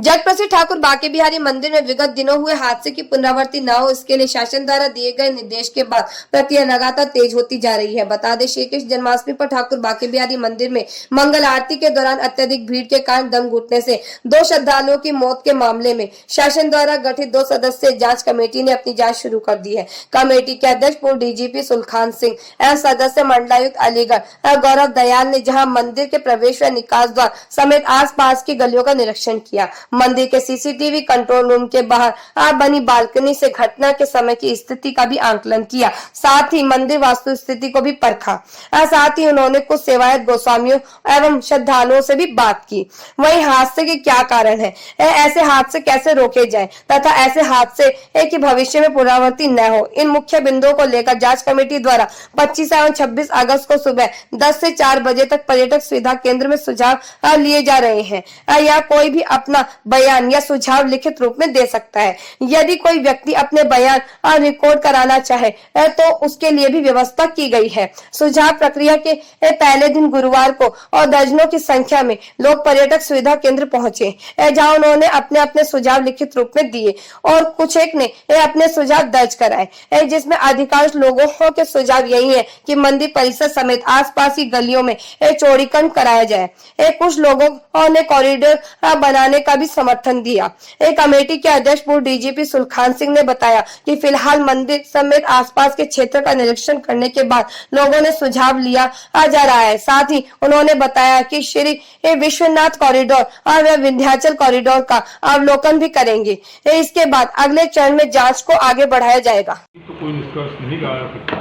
जग प्रसिद्ध ठाकुर बांके बिहारी मंदिर में विगत दिनों हुए हादसे की पुनरावृत्ति न हो, इसके लिए शासन द्वारा दिए गए निर्देश के बाद प्रक्रिया लगातार तेज होती जा रही है। बता दें, श्री कृष्ण जन्माष्टमी पर ठाकुर बांके बिहारी मंदिर में मंगल आरती के दौरान अत्यधिक भीड़ के कारण दम घुटने से 2 श्रद्धालुओं की मौत के मामले में शासन द्वारा गठित 2 सदस्यीय जाँच कमेटी ने अपनी जाँच शुरू कर दी है। कमेटी के अध्यक्ष पूर्व डीजीपी सुलखान सिंह एवं सदस्य मंडलायुक्त अलीगढ़ गौरव दयाल ने जहाँ मंदिर के प्रवेश व निकास द्वार समेत आस-पास की गलियों का निरीक्षण किया। मंदिर के सीसीटीवी कंट्रोल रूम के बाहर बनी बालकनी से घटना के समय की स्थिति का भी आंकलन किया। साथ ही मंदिर वास्तु स्थिति को भी परखा। साथ ही उन्होंने कुछ सेवायत गोस्वामियों एवं श्रद्धालुओं से भी बात की। वहीं हादसे के क्या कारण है, ऐसे हादसे कैसे रोके जाए तथा ऐसे हादसे की भविष्य में पुनरावृत्ति न हो, इन मुख्य बिंदुओं को लेकर जांच कमेटी द्वारा 25 एवं 26 अगस्त को सुबह 10 से 4 बजे तक पर्यटक सुविधा केंद्र में सुझाव लिए जा रहे हैं। या कोई भी अपना बयान या सुझाव लिखित रूप में दे सकता है। यदि कोई व्यक्ति अपने बयान रिकॉर्ड कराना चाहे तो उसके लिए भी व्यवस्था की गई है। सुझाव प्रक्रिया के पहले दिन गुरुवार को और दर्जनों की संख्या में लोग पर्यटक सुविधा केंद्र पहुंचे, जहां उन्होंने अपने अपने सुझाव लिखित रूप में दिए और कुछ एक ने अपने सुझाव दर्ज कराए, जिसमें अधिकांश लोगों के सुझाव यही है कि मंदिर परिसर समेत आसपास की गलियों में चौड़ीकरण कराया जाए। कुछ लोगों ने कॉरिडोर बनाने का भी समर्थन दिया। कमेटी के अध्यक्ष पूर्व डीजीपी सुलखान सिंह ने बताया कि फिलहाल मंदिर समेत आसपास के क्षेत्र का निरीक्षण करने के बाद लोगों ने सुझाव लिया जा रहा है। साथ ही उन्होंने बताया कि श्री विश्वनाथ कॉरिडोर और विंध्याचल कॉरिडोर का अवलोकन भी करेंगे। इसके बाद अगले चरण में जांच को आगे बढ़ाया जाएगा। तो कोई निष्कर्ष नहीं ला सकता,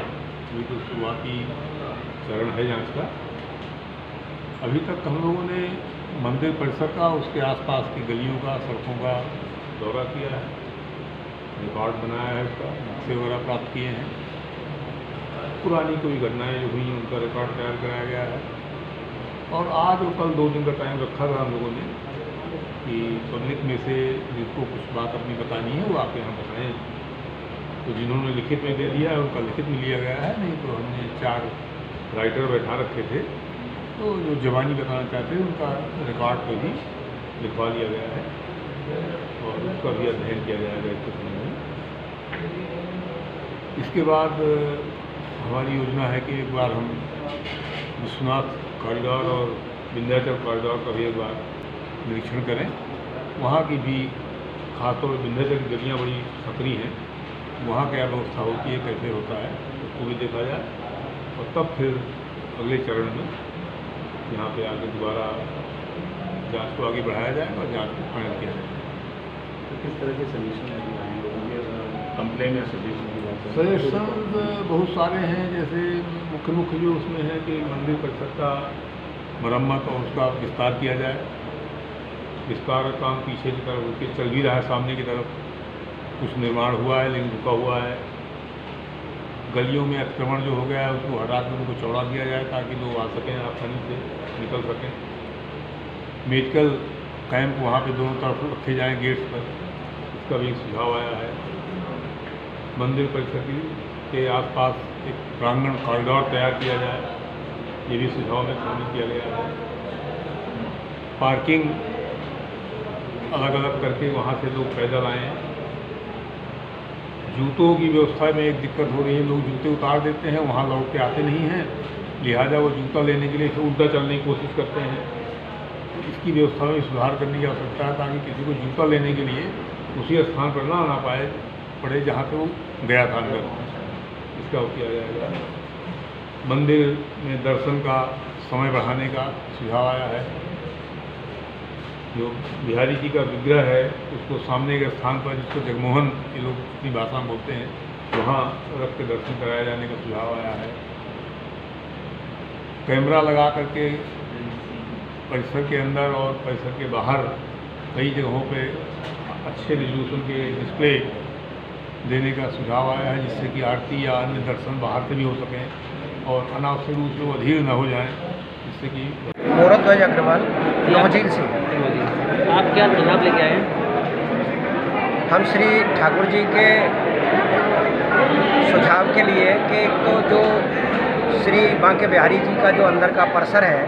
ये तो शुरुआती चरण है जांच का। अभी तक हम लोगों ने मंदिर परिसर का, उसके आसपास की गलियों का, सड़कों का दौरा किया है, रिकॉर्ड बनाया है, उसका नक्शे वगैरह प्राप्त किए हैं। पुरानी कोई घटनाएं जो हुई उनका रिकॉर्ड तैयार कराया गया है। और आज और कल 2 दिन का टाइम रखा था हम लोगों ने कि पब्लिक में से जिसको कुछ बात अपनी बतानी है वो आप यहाँ बताएँ। तो जिन्होंने लिखित में दे दिया है उनका लिखित में लिया गया है, नहीं तो हमने 4 राइटर बैठा रखे थे, तो जो जवानी बताना चाहते हैं उनका रिकॉर्ड पर भी लिखवा लिया गया है और उसका भी अध्ययन किया जाएगा इसके समय में। इसके बाद हमारी योजना है कि एक बार हम विश्वनाथ कॉरिडोर और विंध्याचल कॉरिडोर का भी एक बार निरीक्षण करें। वहाँ की भी खासतौर पर विंध्याचल की गलियाँ बड़ी सक्रिय हैं, वहाँ क्या व्यवस्था होती है, कैसे होता है, उसको भी देखा जाए और तब फिर अगले चरण में यहाँ पे आगे दोबारा जांच को आगे बढ़ाया जाएगा और जांच को फाइनल किया जाएगा। तो किस तरह के सजेशन हैं लोगों के, कंप्लेन या सजेशन की बात है? सजेशन बहुत सारे हैं, जैसे मुख्य जो उसमें है कि मंदिर परिसर का मरम्मत और उसका विस्तार किया जाए। विस्तार का काम पीछे की तरफ उसके चल भी रहा है, सामने की तरफ कुछ निर्माण हुआ है लेकिन रुका हुआ है। गलियों में अतिक्रमण जो हो गया है उसको हटा कर उनको चौड़ा किया जाए ताकि लोग आ सकें, आसानी से निकल सकें। मेडिकल कैंप वहाँ पे दोनों तरफ रखे जाएं गेट्स पर, इसका भी एक सुझाव आया है। मंदिर परिसर के आसपास एक प्रांगण कॉरिडोर तैयार किया जाए, ये भी सुझाव में शामिल किया गया है। पार्किंग अलग अलग करके वहाँ से लोग पैदल आएँ। जूतों की व्यवस्था में एक दिक्कत हो रही है, लोग जूते उतार देते हैं, वहाँ लौट के आते नहीं हैं, लिहाजा वो जूता लेने के लिए उल्टा चलने की कोशिश करते हैं। इसकी व्यवस्था में सुधार करने की आवश्यकता है ताकि किसी को जूता लेने के लिए उसी स्थान पर ना आना पड़े जहाँ पे वो गया था अंदर। इसका किया जाएगा। मंदिर में दर्शन का समय बढ़ाने का सुझाव आया है। जो बिहारी जी का विग्रह है उसको सामने के स्थान पर, जिसको जगमोहन ये लोग अपनी भाषा में बोलते हैं, वहाँ रख के दर्शन कराया जाने का सुझाव आया है। कैमरा लगा करके परिसर के अंदर और परिसर के बाहर कई जगहों पे अच्छे रिजोल्यूशन के डिस्प्ले देने का सुझाव आया है, जिससे कि आरती या अन्य दर्शन बाहर से भी हो सकें और अनावश्यक रूप से वो अधीर न हो जाएं, जिससे कि। गौरव अग्रवाल, नौझील से। आप क्या सुझाव लेके आए? हम श्री ठाकुर जी के सुझाव के लिए कि एक तो जो श्री बांके बिहारी जी का जो अंदर का परिसर है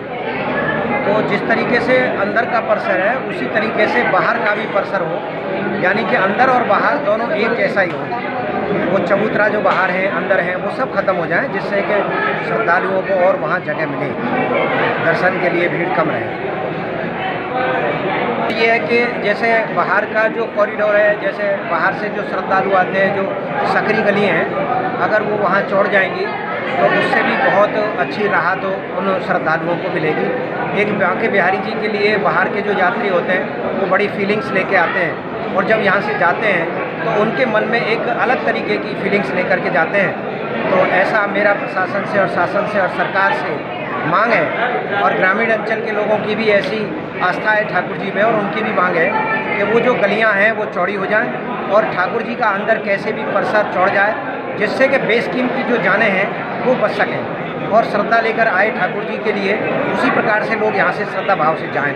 तो जिस तरीके से अंदर का परिसर है उसी तरीके से बाहर का भी परिसर हो, यानी कि अंदर और बाहर दोनों एक जैसा ही हो। वो चबूतरा जो बाहर है अंदर है वो सब खत्म हो जाए, जिससे कि श्रद्धालुओं को और वहाँ जगह मिले, दर्शन के लिए भीड़ कम रहे। ये है कि जैसे बाहर का जो कॉरिडोर है, जैसे बाहर से जो श्रद्धालु आते हैं, जो सकरी गली हैं, अगर वो वहाँ चौड़ जाएंगी तो उससे भी बहुत अच्छी राहत उन श्रद्धालुओं को मिलेगी। एक बांके बिहारी जी के लिए बाहर के जो यात्री होते हैं वो बड़ी फीलिंग्स लेके आते हैं, और जब यहाँ से जाते हैं तो उनके मन में एक अलग तरीके की फीलिंग्स लेकर के जाते हैं। तो ऐसा मेरा प्रशासन से और शासन से और सरकार से मांग है, और ग्रामीण अंचल के लोगों की भी ऐसी आस्था है ठाकुर जी में, और उनकी भी मांग है कि वो जो गलियां हैं वो चौड़ी हो जाएं और ठाकुर जी का अंदर कैसे भी परिसर चौड़ जाए, जिससे कि बेस्कीम की जो जाने हैं वो बच सकें और श्रद्धा लेकर आए ठाकुर जी के लिए, उसी प्रकार से लोग यहाँ से श्रद्धा भाव से जाएं।